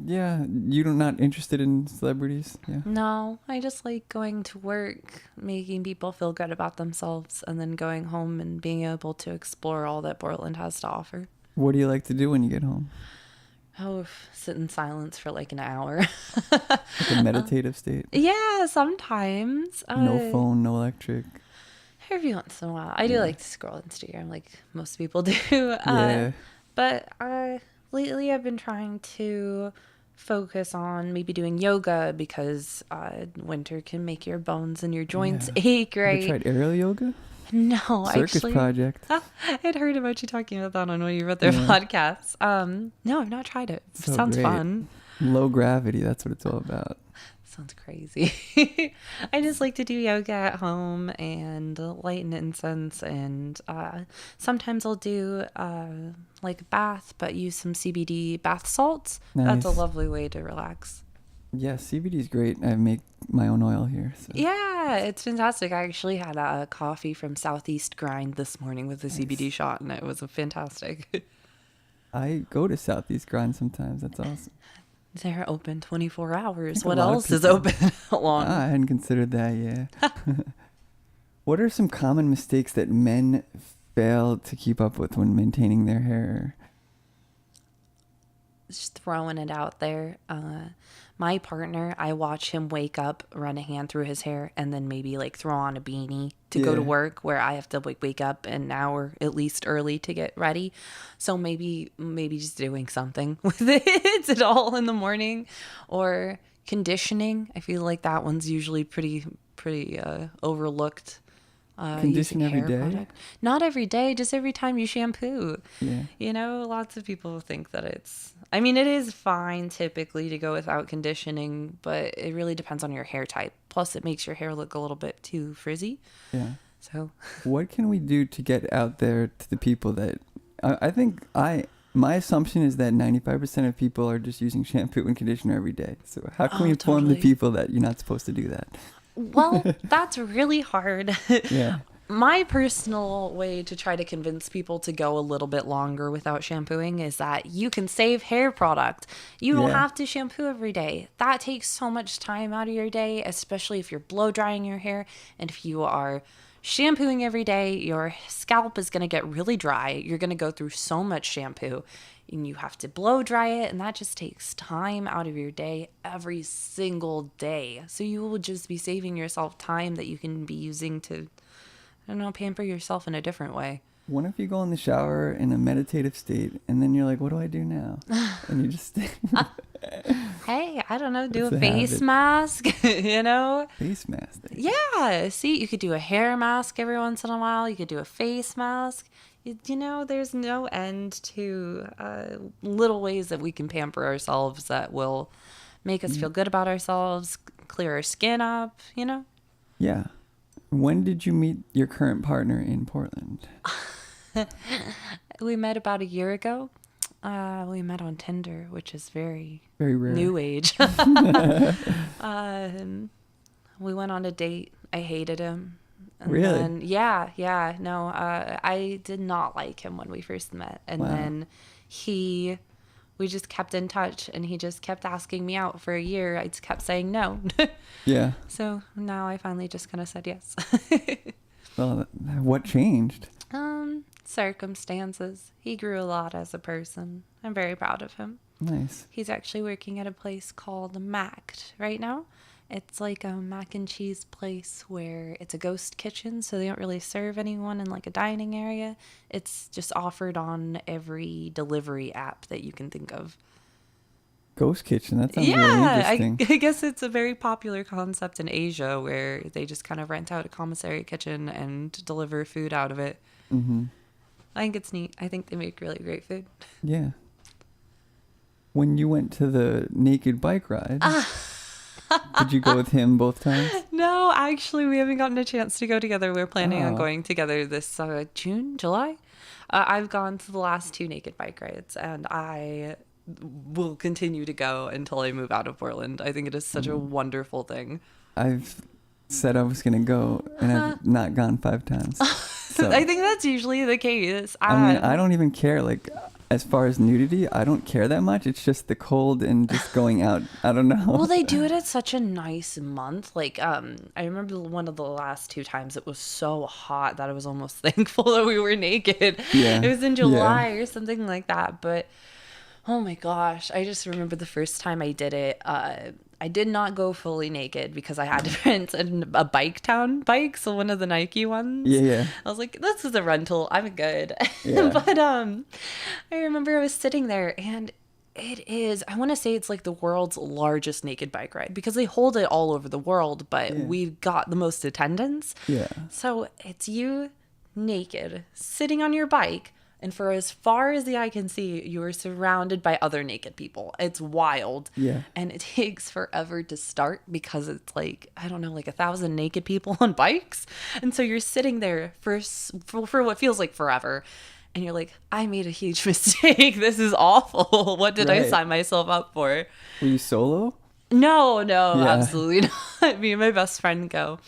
Yeah, you're not interested in celebrities? Yeah. No, I just like going to work, making people feel good about themselves, and then going home and being able to explore all that Portland has to offer. What do you like to do when you get home? Oh, sit in silence for like an hour. Like a meditative state? Yeah, sometimes. No phone, no electric. Every once in a while. I do like to scroll Instagram like most people do. Yeah. But lately I've been trying to focus on maybe doing yoga because winter can make your bones and your joints ache, right? Have you tried aerial yoga? No, Circus actually. project. I'd heard about you talking about that on one of your other podcasts. No, I've not tried it. So Sounds great. fun. Low gravity, that's what it's all about. Sounds crazy. I just like to do yoga at home and light an incense, and sometimes I'll do like a bath, but use some CBD bath salts. That's a Nice. lovely way to relax. Yeah, CBD is great. I make my own oil here. So. Yeah, it's fantastic. I actually had a coffee from Southeast Grind this morning with a CBD shot, and it was fantastic. I go to Southeast Grind sometimes. That's awesome. They're open 24 hours. think a What lot of else is people- open long? I hadn't considered that, yeah. What are some common mistakes that men fail to keep up with when maintaining their hair? Just throwing it out there. My partner, I watch him wake up, run a hand through his hair, and then maybe like throw on a beanie to go to Yeah. work, where I have to wake up an hour at least early to get ready. So maybe just doing something with it at all in the morning, or conditioning. I feel like that one's usually pretty overlooked. Condition using every hair day? product. Not every day, just every time you shampoo. Yeah. You know, lots of people think that it is fine typically to go without conditioning, but it really depends on your hair type. Plus, it makes your hair look a little bit too frizzy. Yeah. So, What can we do to get out there to the people that I think my assumption is that 95% of people are just using shampoo and conditioner every day. So how can we inform the totally. people that you're not supposed to do that? well, that's really hard. Yeah. My personal way to try to convince people to go a little bit longer without shampooing is that you can save hair product. You don't Yeah. have to shampoo every day. That takes so much time out of your day, especially if you're blow drying your hair. And if you are shampooing every day, your scalp is going to get really dry. You're going to go through so much shampoo and you have to blow dry it. And that just takes time out of your day every single day. So you will just be saving yourself time that you can be using to, I don't know, pamper yourself in a different way. What if you go in the shower in a meditative state and then you're like, what do I do now? And you just Hey, I don't know, do It's a a face habit. mask, you know? face mask. Yeah, see, you could do a hair mask every once in a while. You could do a face mask. You know, there's no end to little ways that we can pamper ourselves that will make us feel good about ourselves, clear our skin up, you know? Yeah. When did you meet your current partner in Portland? We met about a year ago. We met on Tinder, which is very Very rare. new age. We went on a date. I hated him. And Really? Then, yeah. No, I did not like him when we first met. And Wow. then we just kept in touch, and he just kept asking me out for a year. I just kept saying no. Yeah. So now I finally just kind of said yes. Well, what changed? Circumstances. He grew a lot as a person. I'm very proud of him. Nice. He's actually working at a place called Macked right now. It's like a mac and cheese place where it's a ghost kitchen, so they don't really serve anyone in like a dining area. It's just offered on every delivery app that you can think of. Ghost kitchen. That sounds really Yeah, interesting. I guess it's a very popular concept in Asia where they just kind of rent out a commissary kitchen and deliver food out of it. Mm-hmm. I think it's neat. I think they make really great food. Yeah. When you went to the naked bike ride, did you go with him both times? No, actually, we haven't gotten a chance to go together. We're planning on Oh. going together this June, July. I've gone to the last 2 naked bike rides, and I will continue to go until I move out of Portland. I think it is such a wonderful thing. I've said I was going to go, and I've not gone 5 times. So, I think that's usually the case. I mean, I don't even care. Like, as far as nudity, I don't care that much. It's just the cold and just going out. I don't know. Well, they do it at such a nice month. Like, I remember one of the last 2 times it was so hot that I was almost thankful that we were naked. Yeah. It was in Yeah. July or something like that. But, oh my gosh, I just remember the first time I did it. I did not go fully naked because I had to rent a Bike Town bike, so one of the Nike ones. Yeah. I was like, this is a rental. I'm good. Yeah. But I remember I was sitting there, and it is, I want to say it's like the world's largest naked bike ride because they hold it all over the world, but Yeah. we've got the most attendance. Yeah. So it's you naked, sitting on your bike, and for as far as the eye can see, you are surrounded by other naked people. It's wild. Yeah. And it takes forever to start because it's like, I don't know, like 1,000 naked people on bikes. And so you're sitting there for what feels like forever. And you're like, I made a huge mistake. This is awful. What did I Right. sign myself up for? Were you solo? No, Yeah. absolutely not. Me and my best friend go.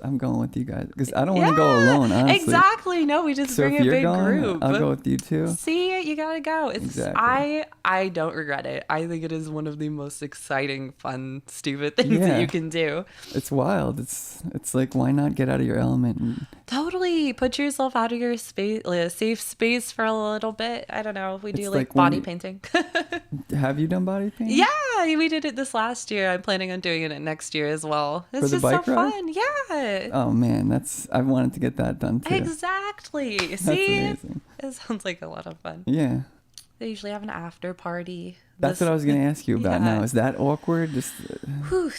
I'm going with you guys because I don't want to go alone. Honestly. Exactly. No, we just So bring if a you're big going, group. I'll go with you too. See, you gotta go. It's Exactly. I don't regret it. I think it is one of the most exciting, fun, stupid things that you can do. It's wild. It's like, why not get out of your element? And Totally. Put yourself out of your space, like a safe space for a little bit. I don't know. We do It's like like when body you- painting. have you done body painting? Yeah, we did it this last year. I'm planning on doing it next year as well. It's For the just so bike ride? fun. Yeah. Oh man, I wanted to get that done too. Exactly. That's See? amazing. It sounds like a lot of fun. Yeah. They usually have an after party. That's what I was gonna ask you about Yeah. now. Is that awkward? Just Whew,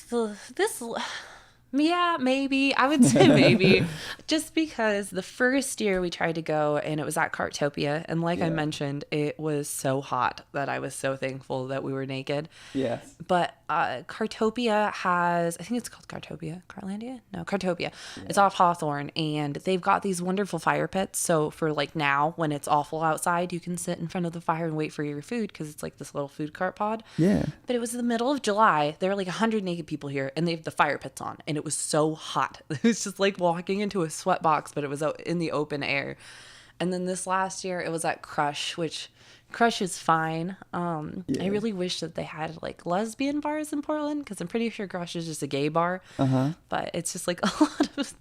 yeah, maybe. I would say maybe. Just because the first year we tried to go and it was at Cartopia. And like I Yeah. mentioned, it was so hot that I was so thankful that we were naked. yes. But Cartopia has, I think it's called Cartopia. Cartlandia? No, Cartopia. It's off Hawthorne. And they've got these wonderful fire pits. So for like now, when it's awful outside, you can sit in front of the fire and wait for your food because it's like this little food cart pod. Yeah. But it was in the middle of July. There were like 100 naked people here, and they have the fire pits on, and it was so hot. It was just like walking into a sweat box, but it was out in the open air. And then this last year, it was at Crush, which Crush is fine. I really wish that they had like lesbian bars in Portland because I'm pretty sure Crush is just a gay bar. But it's just like a lot of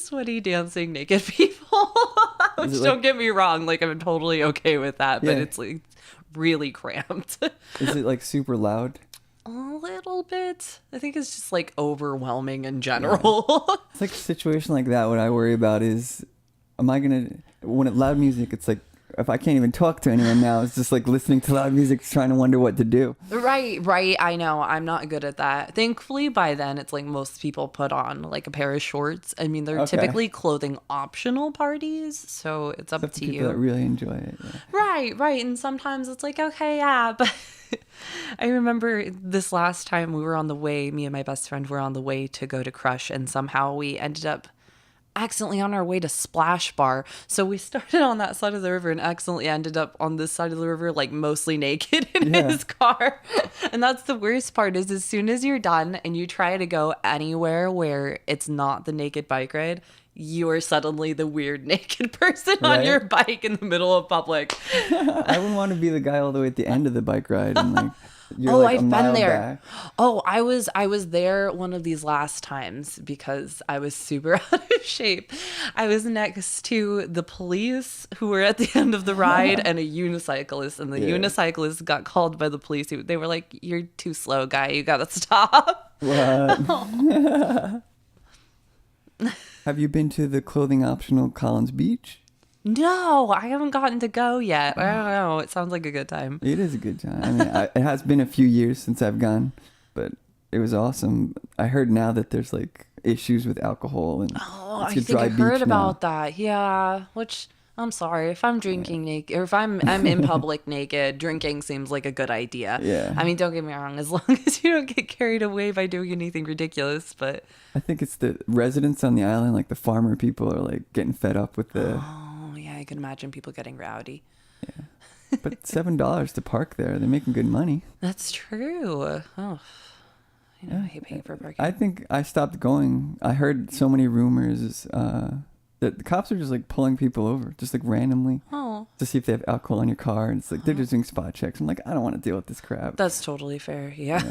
sweaty dancing naked people. Which don't get me wrong, like I'm totally okay with that, but it's like really cramped. Is it like super loud? A little bit. I think it's just like overwhelming in general. It's like a situation like that. What I worry about is, when it's loud music, it's like, if I can't even talk to anyone now, it's just like listening to loud music, trying to wonder what to do. Right. I know. I'm not good at that. Thankfully, by then, it's like most people put on like a pair of shorts. I mean, they're typically clothing optional parties, so it's up to People you. that really enjoy it. Yeah. Right. And sometimes it's like, okay, yeah, but I remember this last time we were on the way, me and my best friend were on the way to go to Crush, and somehow we ended up accidentally on our way to Splash Bar. So we started on that side of the river and accidentally ended up on this side of the river, like mostly naked in his car. And that's the worst part is as soon as you're done and you try to go anywhere where it's not the naked bike ride, you are suddenly the weird naked person on your bike in the middle of public. I wouldn't want to be the guy all the way at the end of the bike ride and like you're like I've a mile been there. back. Oh, I was there one of these last times because I was super out of shape. I was next to the police who were at the end of the ride and a unicyclist, and the unicyclist got called by the police. They were like, "You're too slow, guy. You gotta stop." What? Have you been to the clothing optional Collins Beach? No, I haven't gotten to go yet. I don't know. It sounds like a good time. It is a good time. I mean, it has been a few years since I've gone, but it was awesome. I heard now that there's like issues with alcohol and I think I heard about that. Yeah, which I'm sorry if I'm drinking naked or if I'm in public naked. Drinking seems like a good idea. Yeah. I mean, don't get me wrong. As long as you don't get carried away by doing anything ridiculous, but I think it's the residents on the island, like the farmer people, are like getting fed up with the. Oh yeah, I can imagine people getting rowdy. Yeah. But $7 to park there, they're making good money. That's true. Oh, I hate paying for parking. I think I stopped going. I heard so many rumors that the cops are just like pulling people over, just like randomly, to see if they have alcohol in your car. And it's like they're just doing spot checks. I'm like, I don't want to deal with this crap. That's totally fair. Yeah.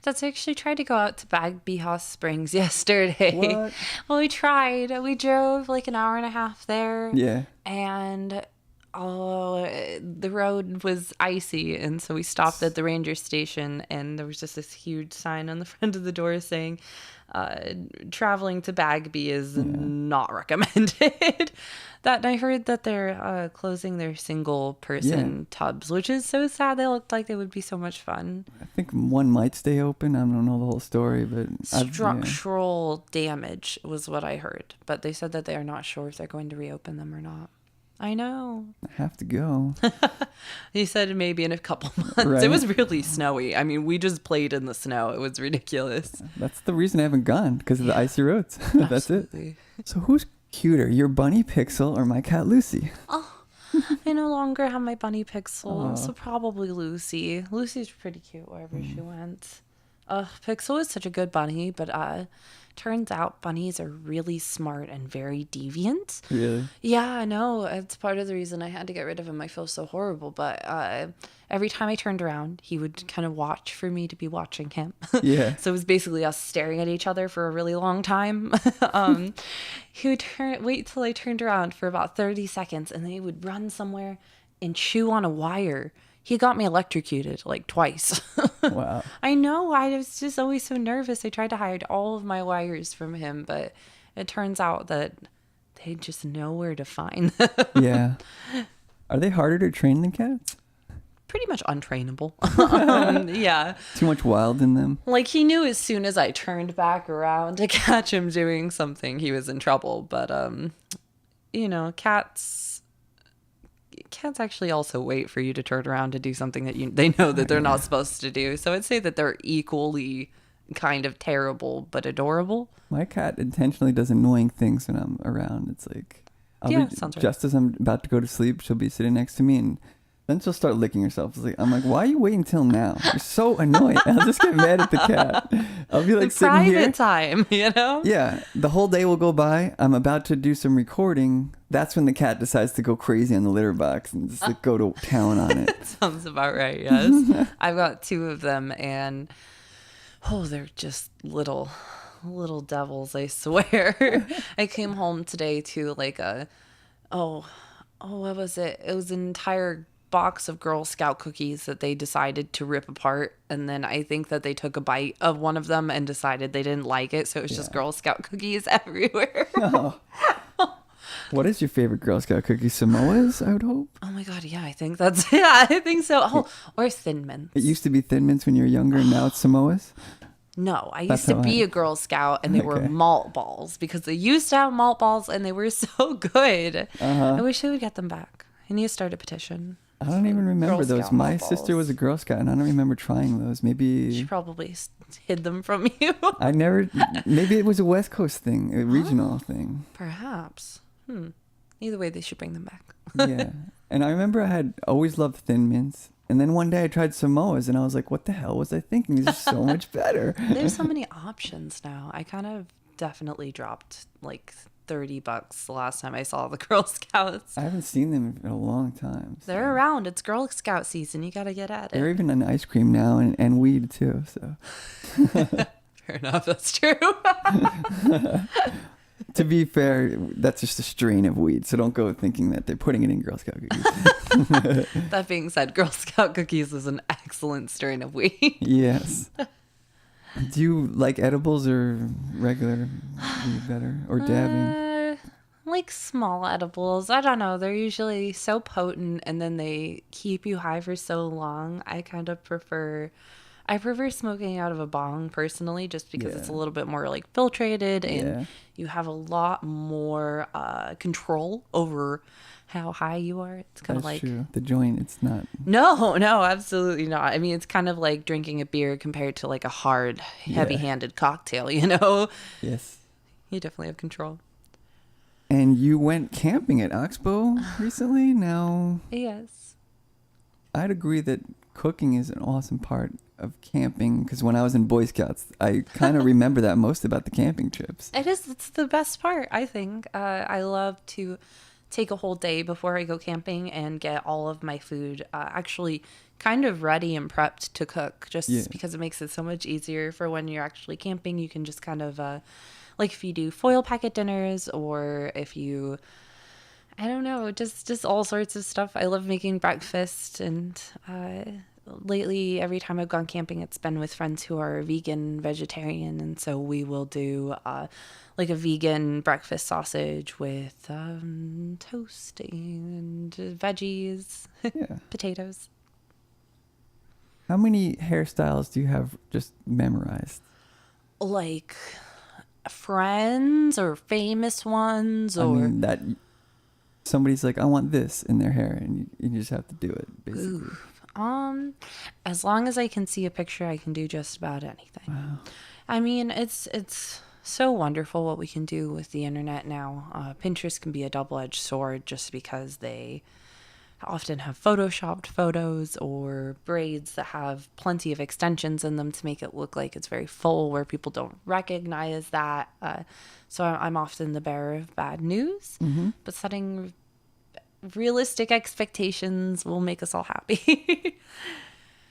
That's actually tried to go out to Bagby Hot Springs yesterday. What? Well, we tried. We drove like an hour and a half there. Yeah. And the road was icy, and so we stopped at the ranger station, and there was just this huge sign on the front of the door saying traveling to Bagby is not recommended. That I heard that they're closing their single person tubs, which is so sad. They looked like they would be so much fun. I think one might stay open. I don't know the whole story, but Structural damage was what I heard, but they said that they are not sure if they're going to reopen them or not. I know. I have to go. He said maybe in a couple months. Right. It was really snowy. I mean, we just played in the snow. It was ridiculous. That's the reason I haven't gone, because of the icy roads. That's it. Absolutely. So who's cuter, your bunny Pixel or my cat Lucy? I no longer have my bunny Pixel, so probably Lucy. Lucy's pretty cute wherever she went. Pixel is such a good bunny, but turns out bunnies are really smart and very deviant. Really? Yeah, I know. It's part of the reason I had to get rid of him. I feel so horrible. But every time I turned around, he would kind of watch for me to be watching him. Yeah. So it was basically us staring at each other for a really long time. He would wait till I turned around for about 30 seconds, and then he would run somewhere and chew on a wire. He got me electrocuted like twice. Wow. I know. I was just always so nervous. I tried to hide all of my wires from him, but it turns out that they just know where to find them. Yeah. Are they harder to train than cats? Pretty much untrainable. Yeah. Too much wild in them? Like, he knew as soon as I turned back around to catch him doing something, he was in trouble. But, cats actually also wait for you to turn around to do something that they know that they're not supposed to do. So I'd say that they're equally kind of terrible but adorable. My cat intentionally does annoying things when I'm around. It's like, Sounds right. just as I'm about to go to sleep, she'll be sitting next to me, and then she'll start licking herself. I'm like, why are you waiting till now? You're so annoying. I'll just get mad at the cat. I'll be like The sitting here. private time, Yeah, the whole day will go by. I'm about to do some recording. That's when the cat decides to go crazy on the litter box and just go to town on it. Sounds about right, yes. I've got 2 of them, and they're just little devils, I swear. I came home today to like what was it? It was an entire box of Girl Scout cookies that they decided to rip apart, and then I think that they took a bite of one of them and decided they didn't like it, so it was just Girl Scout cookies everywhere. Oh. What is your favorite Girl Scout cookie? Samoas, I would hope. Oh my god, yeah, I think I think so. Or Thin Mints. It used to be Thin Mints when you were younger, and now it's Samoas. No, I That's used to how be a Girl Scout, and they were Okay. malt balls because they used to have malt balls, and they were so good. I wish they would get them back. I need to start a petition. I don't even remember Girl those. Scout My malt sister balls. was a Girl Scout, and I don't remember trying those. She Maybe probably hid them from you. I never. Maybe it was a West Coast thing, a regional thing. Perhaps. Either way, they should bring them back. Yeah. And I remember I had always loved Thin Mints. And then one day I tried Samoas, and I was like, what the hell was I thinking? These are so much better. There's so many options now. I kind of definitely dropped like $30 the last time I saw the Girl Scouts. I haven't seen them in a long time. So. They're around. It's Girl Scout season. You got to get at it. They're even in ice cream now and weed too. So Fair enough. That's true. to be fair, that's just a strain of weed. So don't go thinking that they're putting it in Girl Scout cookies. That being said, Girl Scout cookies is an excellent strain of weed. Yes. Do you like edibles or regular weed better, or dabbing? Like small edibles. I don't know. They're usually so potent, and then they keep you high for so long. I prefer smoking out of a bong personally, just because it's a little bit more like filtrated, and you have a lot more control over how high you are. It's kind of That's like true. The joint, it's not. no, absolutely not. I mean, it's kind of like drinking a beer compared to like a hard, heavy-handed cocktail. Yes. You definitely have control. And you went camping at Oxbow recently. Now, Yes. I'd agree that cooking is an awesome part of camping, because when I was in Boy Scouts, I kind of remember that most about the camping trips. It is. It's the best part, I think. I love to take a whole day before I go camping and get all of my food actually kind of ready and prepped to cook, just because it makes it so much easier for when you're actually camping. You can just kind of, like if you do foil packet dinners, or if you, I don't know, just all sorts of stuff. I love making breakfast, and lately every time I've gone camping, it's been with friends who are vegan, vegetarian, and so we will do like a vegan breakfast sausage with toast and veggies, potatoes. How many hairstyles do you have just memorized? Like friends or famous ones, or I mean, that somebody's like, I want this in their hair, and you just have to do it, basically. as long as I can see a picture, I can do just about anything. Wow. I mean, it's so wonderful what we can do with the internet now. Pinterest can be a double-edged sword, just because they often have photoshopped photos or braids that have plenty of extensions in them to make it look like it's very full, where people don't recognize that. So I'm often the bearer of bad news, but setting realistic expectations will make us all happy.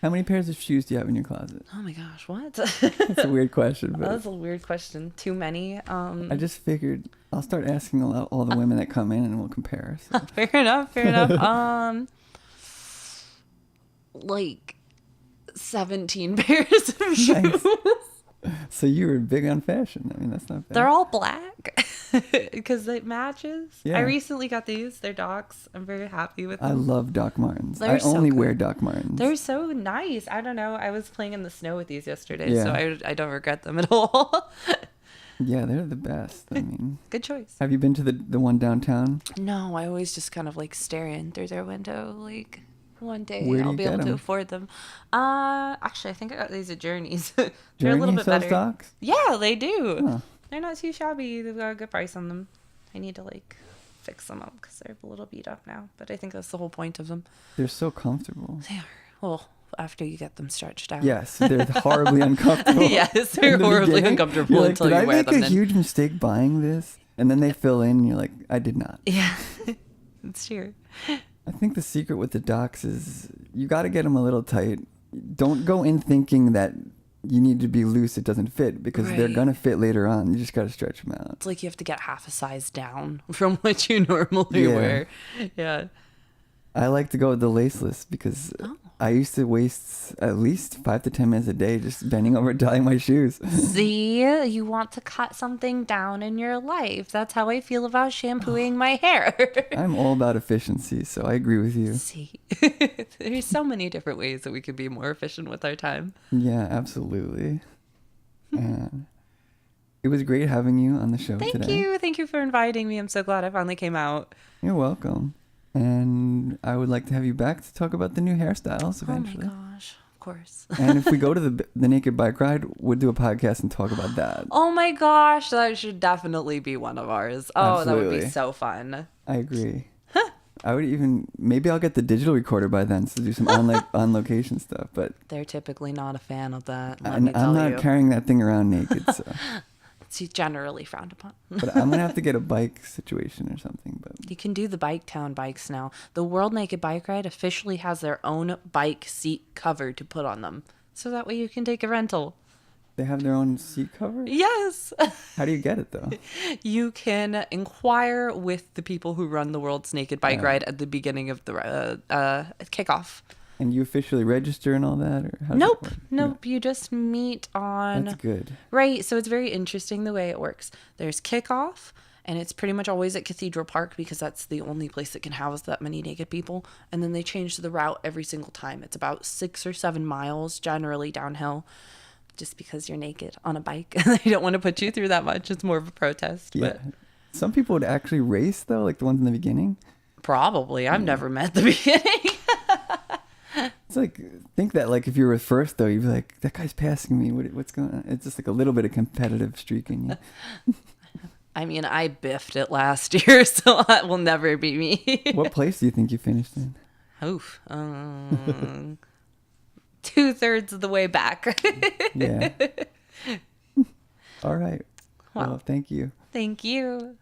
How many pairs of shoes do you have in your closet? Oh my gosh, what? That's a weird question. But That's a weird question. Too many. I just figured I'll start asking all the women that come in and we'll compare. So. Fair enough. Like 17 pairs of shoes. Nice. So you were big on fashion. I mean, that's not bad. They're all black because it matches. Yeah. I recently got these. They're Docs. I'm very happy with them. I love Doc Martens. They're I so only good. wear Doc Martens. They're so nice. I don't know. I was playing in the snow with these yesterday, Yeah. so I don't regret them at all. Yeah, they're the best. I mean, Good choice. have you been to the one downtown? No, I always just kind of like staring through their window, like one day Where do I'll you be get able to 'em? afford them. Actually, I think I got these at Journeys. They're Journey a little bit sells better. Docs? Yeah, they do. Huh. They're not too shabby. They've got a good price on them. I need to like fix them up because they're a little beat up now. But I think that's the whole point of them. They're so comfortable. They are. Well, after you get them stretched out. Yes, they're horribly uncomfortable. Yes, they're In the horribly beginning, uncomfortable you're like, until did you I wear make them a in. huge mistake buying this? And then they fill in and you're like, I did not. Yeah, it's true. I think the secret with the Docs is you got to get them a little tight. Don't go in thinking that you need to be loose, it doesn't fit, because they're Right. going to fit later on. You just got to stretch them out. It's like you have to get half a size down from what you normally Yeah. wear. Yeah. I like to go with the laceless because Oh. I used to waste at least 5 to 10 minutes a day just bending over tying my shoes. See, you want to cut something down in your life. That's how I feel about shampooing my hair. I'm all about efficiency, so I agree with you. See, there's so many different ways that we could be more efficient with our time. Yeah, absolutely. And it was great having you on the show Thank today. you. Thank you for inviting me. I'm so glad I finally came out. You're welcome. And I would like to have you back to talk about the new hairstyles eventually. Oh my gosh, of course. And if we go to the naked bike ride, we'll do a podcast and talk about that. Oh my gosh, that should definitely be one of ours. Oh, that would be Absolutely. so fun. I agree. I would even, maybe I'll get the digital recorder by then to do some on location stuff. But They're typically not a fan of that. Let I'm me tell not you. carrying that thing around naked. So. It's generally frowned upon. But I'm gonna have to get a bike situation or something. But You can do the Bike Town bikes now. The World Naked Bike Ride officially has their own bike seat cover to put on them. So that way you can take a rental. they have their own seat cover. Yes. How do you get it though? You can inquire with the people who run the World's Naked Bike Ride at the beginning of the kickoff. And you officially register and all that, or how does Nope. it work? Nope. You just meet on... That's good. Right. So it's very interesting the way it works. There's kickoff, and it's pretty much always at Cathedral Park because that's the only place that can house that many naked people. And then they change the route every single time. It's about 6 or 7 miles, generally downhill, just because you're naked on a bike. They don't want to put you through that much. It's more of a protest. Yeah. But Some people would actually race though, like the ones in the beginning. probably. I've never met the beginning. It's like, think that like if you were first though, you'd be like, that guy's passing me. What's going on? It's just like a little bit of competitive streak in you. I mean, I biffed it last year, so that will never be me. What place do you think you finished in? Oof. 2/3 of the way back. Yeah. All right. Wow. Well, thank you. Thank you.